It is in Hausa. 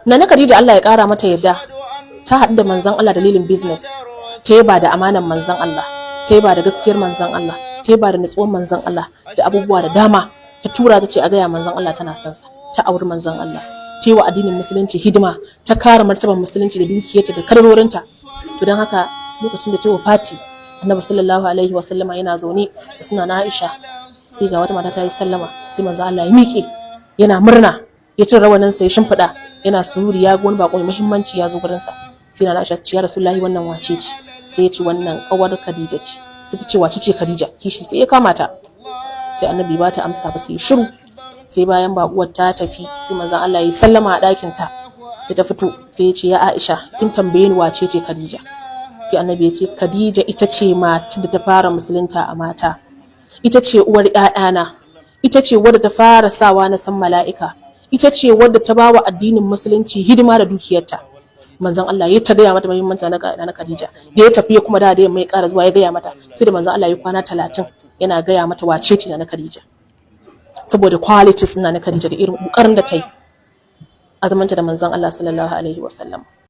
Nana Khadija Allah ya kara mata yadda ta haɗu da manzon Allah dalilin business, ta yaba da amanan manzon Allah, ta yaba da gaskiyar manzon Allah, ta yaba da nutsuwar manzon Allah da abubuwa da dama. Ta tura ta ce a gaya manzon Allah tana son sa, ta auri manzon Allah, ta yi wa addinin musulunci hidima, ta kare martaban musulunci da dukiyarta da kadarorinta. To don haka lokacin da ta yi Fati, Annabi sallallahu alaihi wa sallama yana zaune da suna na Aisha, sai ga wata mata ta yi sallama, sai manzon Allah ya miƙe yana murna, ya cin rawanin sa ya shimfiɗa, yana sururi, ya ga wani bako mai muhimmanci ya zo gurin sa. Sai na Aisha ce ya Rasulullahi wannan wace ce? Sai ya ce wannan kawar Khadija ce. Sai ta ce wace ce Khadija? Kishi sai ya kama ta. Sai Annabi ba ta amsa ba, sai shiru. Sai bayan bakuwar ta tafi, sai manzon Allah ya sallama a ɗakin ta, sai ta fito, sai ya ce ya Aisha kin tambaye ni wace ce Khadija? Sai Annabi ya ce Khadija ita ce matar da ta fara musulunta a mata, ita ce uwar ƴaƴana, ita ce wadda ta fara sawa na san mala'ika, ita ce wadda ta bawa addinin musulunci hidima da dukiyarta. Manzon Allah ya ta gaya mata muhimmanci na Khadija, da ya tafi kuma da ya mai ƙara zuwa ya gaya mata, sai da manzon Allah ya kwana 30 yana gaya mata wace ce na Khadija, saboda qualities na Khadija da irin ƙoƙarin da ta yi azamanta da manzon Allah sallallahu alaihi wasallam.